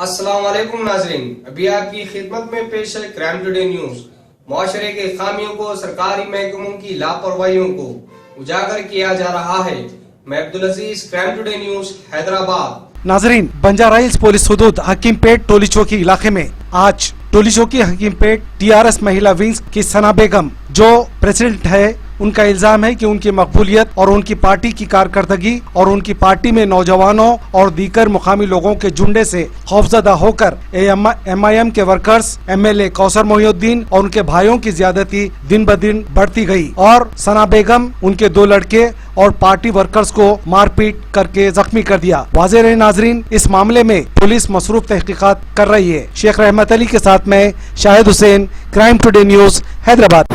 अस्सलाम वालेकुम नाज़रीन, अभी आपकी खिदमत में पेश है क्राइम टुडे न्यूज। मुआशरे के खामियों को, सरकारी महकमों की लापरवाहियों को उजागर किया जा रहा है। मैं अब्दुल अजीज, क्राइम टुडे न्यूज, हैदराबाद। नाजरीन, बंजारा हिल्स पुलिस हुदूद हकीमपेट टोली चौकी इलाके में आज टोली चौकी हकीमपेट टीआरएस महिला विंग्स की सना बेगम जो प्रेसिडेंट है, उनका इल्जाम है कि उनकी मकबूलियत और उनकी पार्टी की कारकर्दगी और उनकी पार्टी में नौजवानों और दीगर मुकामी लोगों के झुंडे से खौफजदा होकर MIM के वर्कर्स, MLA कौसर मोहिउद्दीन और उनके भाइयों की ज्यादती दिन ब दिन बढ़ती गई और सना बेगम, उनके 2 लड़के और पार्टी वर्कर्स को मारपीट करके जख्मी कर दिया। वाज़ेह रहे नाजरीन, इस मामले में पुलिस मसरूफ तहकीकात कर रही है। शेख रहमत अली के साथ मैं Shahid Hussain, crime today news, Hyderabad.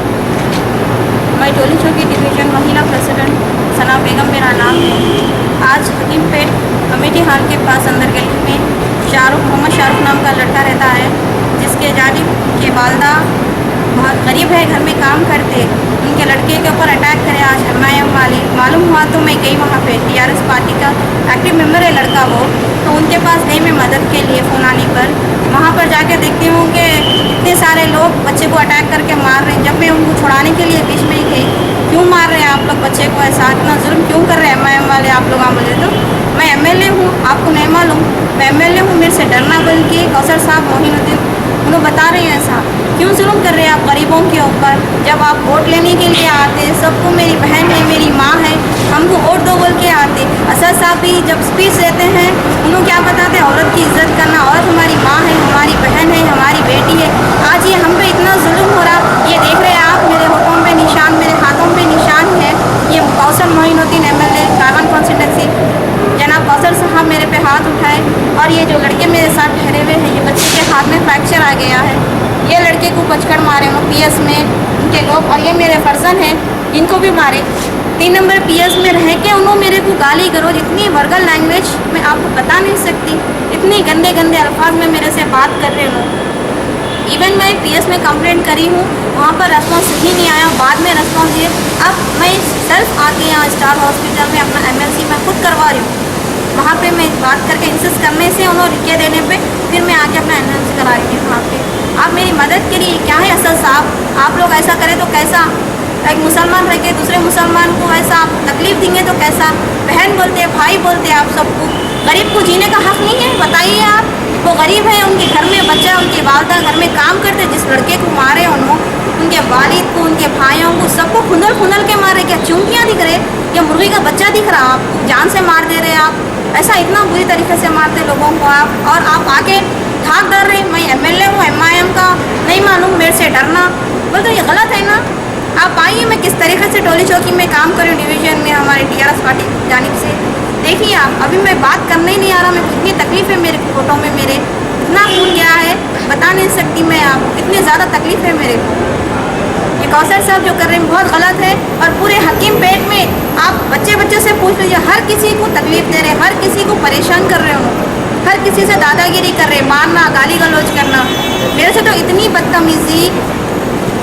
मैं टोली चौकी डिवीजन महिला प्रेसिडेंट सना बेगम मेरा नाम है। आज हकीमपेट कमेटी हॉल के पास अंदर गली में मोहम्मद शाहरुख नाम का लड़का रहता है, जिसके जानिब के वालदा बहुत गरीब है, घर में काम करते, उनके लड़के के ऊपर अटैक करे आज MIM वाले। मालूम हुआ तो मैं गई वहाँ पे, TRS पार्टी का एक्टिव मेंबर है लड़का वो, तो उनके पास गई मैं मदद के लिए फ़ोन आने पर। वहाँ पर जाके देखती हूँ कि इतने सारे लोग बच्चे को अटैक करके मार रहे हैं। जब मैं उनको छुड़ाने के लिए बीच में ही गई, क्यों मार रहे हैं आप लोग बच्चे को, ऐसा इतना जुल्म क्यों कर रहे हैं MIM वाले आप लोग? आप बोले तो मैं MLA हूँ, आपको नहीं मालूम? मैं MLA हूँ, मेरे से डरना। बल्कि कौसर साहब मोहिउद्दीन उन्होंने बता रहे हैं ऐसा क्यों जुल्म कर रहे हैं आप गरीबों के ऊपर? जब आप वोट लेने के लिए आते, सबको मेरी बहन है, मेरी माँ है, हमको वोट दो बोल के आते। असद साहब भी जब स्पीच देते हैं, उन्होंने क्या बताते हैं? औरत की इज्जत करना, औरत हमारी माँ है, हमारी बहन है, हमारी बेटी है। आज ये हम पे इतना जुल्म हो रहा, ये देख रहे हैं आप, मेरे होठों पे निशान, मेरे हाथों पे निशान है। ये कौसर मोहिउद्दीन MLA कारवन कॉन्स्टिट्यूंसी, जनाब कौसर साहब मेरे पे हाथ उठाए, और ये जो लड़के मेरे साथ ठहरे हुए हैं, ये बच्चे के हाथ में फ्रैक्चर आ गया है। ये लड़के को पचकड़ मारे उन्होंने PS में उनके लोग, और ये मेरे फर्जन हैं, इनको भी मारे। 3 नंबर PS में रह के उन्होंने मेरे को गाली गलौज, इतनी वर्गल लैंग्वेज मैं आपको बता नहीं सकती, इतने गंदे गंदे अल्फाज में मेरे से बात कर रहे हो। इवन मैं PS में कंप्लेंट करी हूँ, वहाँ पर रेस्पॉन्स ही नहीं आया, बाद में रेस्पॉन्स दिए। अब मैं सेल्फ आके यहाँ स्टार हॉस्पिटल में अपना MLC मैं खुद करवा रही हूँ। वहाँ पे मैं बात करके इंसिस्ट करने से उन्होंने रिक्के देने पे फिर मैं आके अपना MLC करा रही थी वहाँ पे। आप मेरी मदद के लिए क्या है असद साहब? आप लोग ऐसा करें तो कैसा? एक मुसलमान रह के दूसरे मुसलमान को ऐसा आप तकलीफ देंगे तो कैसा? बहन बोलते हैं, भाई बोलते हैं आप सबको। गरीब को जीने का हक नहीं है? बताइए आप। वो गरीब है, उनके घर में बच्चा, उनकी वालदा घर में काम करते, जिस लड़के को मारे उन्होंने, उनके वालिद को, उनके भाइयों को, सबको खुंदल खुंदल के मारे। क्या चूंटियाँ दिख रहे या मुर्गी का बच्चा दिख रहा? आप जान से मार दे रहे आप, ऐसा इतना बुरी तरीके से मारते लोगों को आप, और आप आके ठाक डर रहे। मैं MLA हूँ, MIM का नहीं मालूम, मेरे से डरना बोल तो ये गलत है ना। आप आइए, मैं किस तरीके से टोली चौकी में काम करूँ डिवीज़न में हमारे TRS पार्टी की जानिब से। देखिए आप, अभी मैं बात करने ही नहीं आ रहा, मैं इतनी तकलीफ़ है मेरे फोटो में, मेरे इतना खून गया है बता नहीं सकती मैं आपको, इतनी ज़्यादा तकलीफ़ है मेरे को। ये कौसर साहब जो कर रहे हैं बहुत गलत है, और पूरे हकीमपेट में आप बच्चे से पूछ लीजिए, हर किसी को तकलीफ़ दे रहे, हर किसी को परेशान कर रहे हो, हर किसी से दादागिरी कर रहे, मारना, गाली गलौज करना। मेरे से तो इतनी बदतमीज़ी,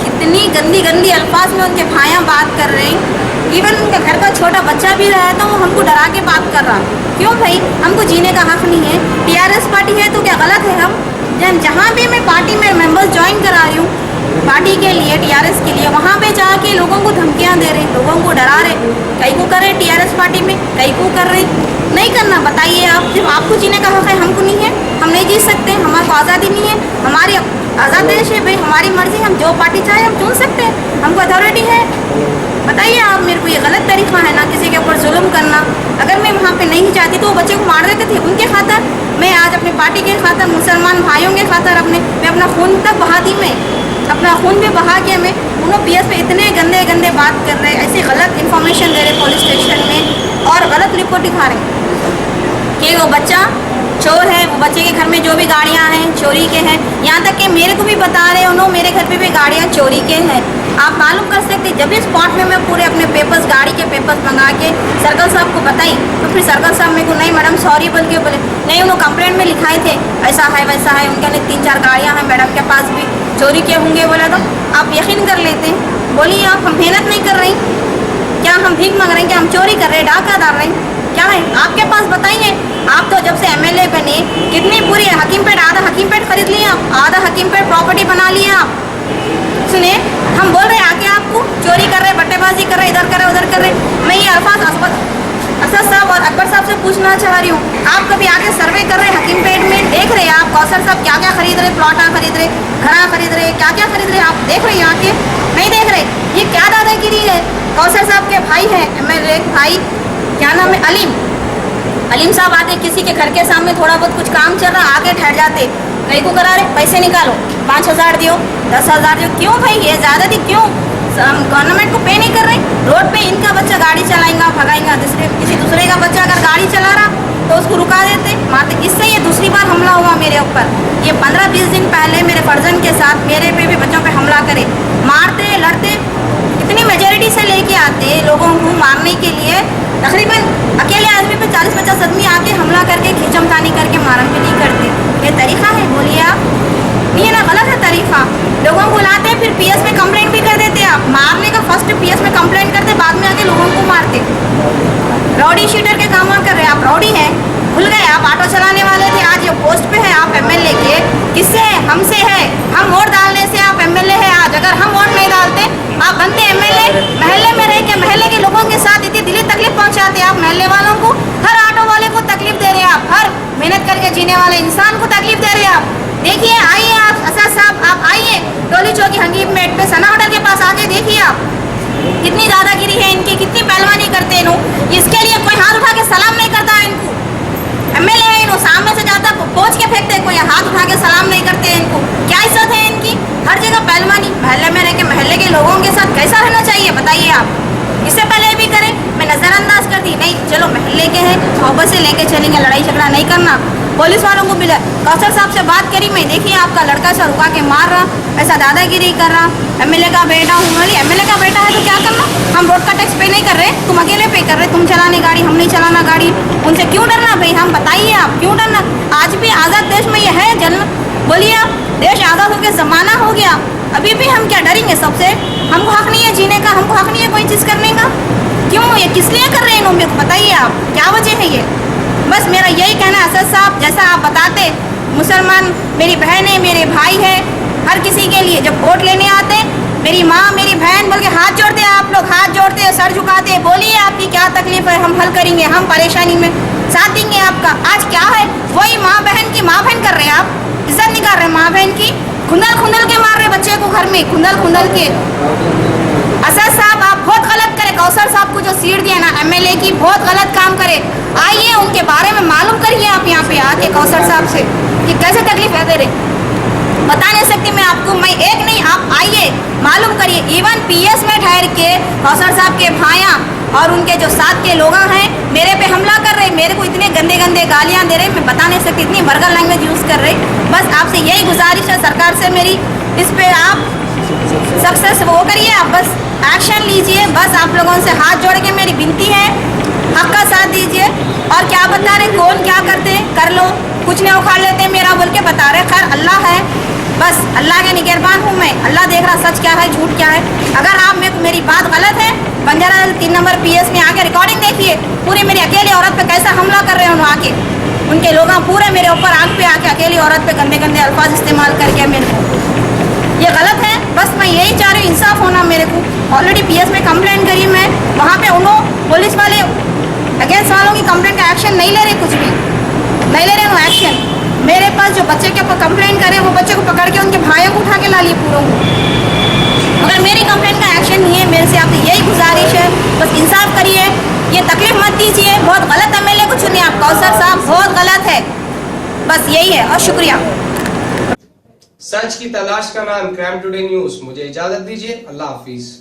इतनी गंदी गंदी अल्फाज में उनके भाइयाँ बात कर रहे हैं। इवन उनके घर का छोटा बच्चा भी रहा है तो वो हमको डरा के बात कर रहा। क्यों भाई? हमको जीने का हक नहीं है? TRS पार्टी है तो क्या गलत है? हम जहाँ भी मैं पार्टी में मेंबर्स ज्वाइन करा रही हूँ पार्टी के लिए, TRS के लिए, वहाँ पे जाके लोगों को धमकियाँ दे रहे, लोगों को डरा रहे। कई को कर रहे TRS पार्टी में, कई को कर रहे नहीं करना। बताइए आप, सिर्फ आपको जीने का हक है, हमको नहीं है? हम नहीं जी सकते? हमारे को आज़ादी नहीं है? हमारी आज़ाद देश है भाई, हमारी मर्जी, हम जो पार्टी चाहे हम चुन सकते हैं, हमको अथॉरिटी है। बताइए आप, मेरे को ये गलत तरीक़ा है ना किसी के ऊपर जुल्म करना। अगर मैं वहाँ पे नहीं चाहती तो वो बच्चे को मार देते थे उनके खातर। मैं आज अपनी पार्टी के खातर, मुसलमान भाइयों के खातर मैं अपना खून तक बहा दी, मैं अपना खून भी बहा के मैं उन्होंने PS पे इतने गंदे गंदे बात कर रहे, ऐसी गलत इन्फॉर्मेशन दे रहे पुलिस स्टेशन में, और गलत रिपोर्ट दिखा रहे कि वो बच्चा चोर है, वो बच्चे के घर में जो भी गाड़ियाँ हैं चोरी के हैं। यहाँ तक कि मेरे को भी बता रहे उन्होंने मेरे घर पे भी गाड़ियाँ चोरी के हैं। आप मालूम कर सकते, जब इस स्पॉट में मैं पूरे अपने पेपर्स, गाड़ी के पेपर्स मंगा के सर्कल साहब को बताई, तो फिर सर्कल साहब मेरे को नहीं मैडम सॉरी बोल के बोले नहीं, उन्होंने कंप्लेंट में लिखाए थे ऐसा है वैसा है, उनके लिए 3-4 गाड़ियाँ हैं मैडम के पास भी चोरी के होंगे। बोला तो आप यकीन कर लेते हैं। बोलिए आप, हम मेहनत नहीं कर रही क्या? हम भीख मांग रहे हैं क्या? हम चोरी कर रहे हैं, डाका डाल रहे हैं क्या है आपके पास? बताइए। आप तो जब से एमएलए बने कितनी पूरी हकीमपेट, आधा हकीमपेट खरीद लिए आप, आधा हकीमपेट प्रॉपर्टी बना लिए आप। सुने, हम बोल रहे आके आपको चोरी कर रहे, बट्टेबाजी कर रहे, इधर कर रहे, उधर कर रहे। मैं ये अल्फाज असद साहब और अकबर साहब से पूछना चाह रही हूँ, आप कभी आके सर्वे कर रहे हकीमपेट में? देख रहे आप कौसर साहब क्या क्या खरीद रहे, प्लॉटा खरीद रहे, घड़ा खरीद रहे, क्या क्या खरीद रहे, आप देख रहे आके? नहीं देख रहे। ये क्या दादागिरी है? कौसर साहब के भाई हैं एमएलए भाई, क्या नाम है, अलीम साहब आते, किसी के घर के सामने थोड़ा बहुत कुछ काम चल रहा, आके ठहर जाते, नहीं को करा रहे, पैसे निकालो, 5,000 दियो, 10,000 दियो। क्यों भाई, ये ज़्यादा थी क्यों? हम गवर्नमेंट को पे नहीं कर रहे। रोड पे इनका बच्चा गाड़ी चलाएगा, भगाएगा, किसी दूसरे का बच्चा अगर गाड़ी चला रहा तो उसको रुका देते, मारते। इससे ये दूसरी बार हमला हुआ मेरे ऊपर। ये 15-20 दिन पहले मेरे फर्जन के साथ मेरे पे भी बच्चों पे हमला करे, मारते, लड़ते, इतनी मेजोरिटी से लेके आते लोगों को मारने के लिए। तकरीबन अकेले आदमी पे 40-50 आदमी आके हमला करके खींचमतानी करके मारन भी नहीं करते। ये तरीका है? बोलिए आप, ये ना गलत है तरीका। लोगों को लाते फिर पीएस में कंप्लेंट भी कर देते आप। मारने का फर्स्ट पीएस में कंप्लेंट करते, बाद में आके लोगों को मारते। रॉडी शीटर के काम कर रहे हैं आप, रॉडी हैं, भूल गए आप? ऑटो चलाने वाले थे, आज ये पोस्ट पे है आप एमएलए के। किससे है? हमसे है। हम वोट डालने से आप एमएलए है आज। अगर हम वोट नहीं डालते आप बनते एमएलए, महल्ले में रह के महल्ले के लोगों के साथ इतनी दिली तकलीफ पहुंचाते आप महल्ले वालों को। हर ऑटो वाले को तकलीफ दे रहे हैं आप, हर मेहनत करके जीने वाले इंसान को तकलीफ दे रहे हैं आप। देखिए, आइए आप असद साहब, आप आइए टोली चौकी हकीमपेट पे सना होटल के पास आके देखिए आप, कितनी दादागिरी है इनकी, कितनी पहलवानी करते हैं इन्हों। इसके लिए कोई हाथ उठा के सलाम नहीं करता है इनको। एमएलए है इन्हों, सामने से जाता पहुंच के फेंकते, कोई हाथ उठा के सलाम नहीं करते हैं इनको। क्या इज्जत है इनकी? हर जगह पहलवानी। महल्ले में रह के महल्ले के लोगों के साथ कैसा रहना चाहिए बताइए आप? इससे पहले भी करें, मैं नज़रअंदाज कर दी, नहीं चलो महल्ले के हैं, मोहब्बत से लेके चलेंगे, लड़ाई झगड़ा नहीं करना। पुलिस वालों को मिला, कौसर साहब से बात करी मैं, देखिए आपका लड़का सा रुका के मार रहा, ऐसा दादागिरी कर रहा। एमएलए का बेटा हूँ, एमएलए का बेटा है तो क्या करना? हम रोड का टैक्स पे नहीं कर रहे, तुम अकेले पे कर रहे, तुम चलाने गाड़ी, हम नहीं चलाना गाड़ी। उनसे क्यों डरना भाई? हम बताइए आप क्यों डरना? आज भी आज़ाद देश में ये है जन्म, बोलिए आप, देश आज़ाद होकर ज़माना हो गया, अभी भी हम क्या डरेंगे सबसे? हमको हक नहीं है जीने का, हमको हक नहीं है कोई चीज़ करने का। क्यों? ये किस लिए कर रहे हैं इन्होंने? बताइए आप, क्या वजह है ये? बस मेरा यही कहना है असद साहब, जैसा आप बताते, मुसलमान मेरी बहन है, मेरे भाई है, हर किसी के लिए जब वोट लेने आते, मेरी माँ, मेरी बहन बोल के हाथ जोड़ते हैं आप लोग, हाथ जोड़ते हैं, सर झुकाते हैं, बोलिए आपकी क्या तकलीफ है, हम हल करेंगे, हम परेशानी में साथ देंगे आपका। आज क्या है, वही माँ बहन की माँ बहन कर रहे हैं आप, इज्जत नहीं कर रहे माँ बहन की, खुंदल के मार रहे बच्चे को घर में, खुंदल के। असद साहब आप बहुत गलत करे, कौसर साहब को जो सीट दिया ना एमएलए की, बहुत गलत काम करे। आइए उनके बारे में मालूम करिए आप यहाँ पे आके कौसर साहब से कि कैसे तकलीफ है दे रहे। बता नहीं सकती मैं आपको, मैं एक नहीं, आप आइए मालूम करिए। इवन पीएस में ठहर के कौसर साहब के भाइयाँ और उनके जो साथ के लोग हैं मेरे पे हमला कर रहे, मेरे को इतने गंदे गंदे गालियाँ दे रहे, मैं बता नहीं सकती, इतनी वर्गल लैंग्वेज यूज़ कर रहे। बस आपसे यही गुजारिश है सरकार से मेरी, इस पर आप सक्सेस वो करिए, आप बस एक्शन लीजिए, बस आप लोगों से हाथ जोड़ के मेरी विनती है, हक का साथ दीजिए। और क्या बता रहे, कौन क्या करते कर लो, कुछ नहीं उखाड़ लेते मेरा बोल के बता रहे, खैर अल्लाह है, बस अल्लाह के निगहबान हूँ मैं, अल्लाह देख रहा सच क्या है झूठ क्या है। अगर आप में मेरी बात गलत है, बंजारा 3 नंबर पीएस में आके रिकॉर्डिंग देखिए, पूरी मेरी अकेली औरत पे कैसा हमला कर रहे हैं आके, उनके लोग पूरे मेरे ऊपर आग पे आके अकेली औरत पे गंदे गंदे अल्फाज इस्तेमाल करके मेरे को, ये गलत है। बस मैं यही चाह रही हूँ, इंसाफ होना मेरे को। ऑलरेडी पीएस में कंप्लेंट करी मैं, वहाँ पे उन्होंने पुलिस वाले अगेंस्ट वालों की कंप्लेंट का एक्शन नहीं ले रहे, कुछ भी नहीं ले रहे एक्शन। मेरे पास जो बच्चे के ऊपर कंप्लेंट करे, वो बच्चे को पकड़ के उनके भाइयों को उठा के ला लिए पूरों को। अगर मेरी कंप्लेंट का एक्शन नहीं है, मेरे से आपसे यही गुजारिश है, बस इंसाफ करिए, ये तकलीफ मत दीजिए। बहुत गलत एमएलए को चुने आप कौसर साहब, बहुत गलत है, बस यही है और शुक्रिया। सच की तलाश का नाम क्राइम टुडे न्यूज। मुझे इजाजत दीजिए, अल्लाह हाफिज।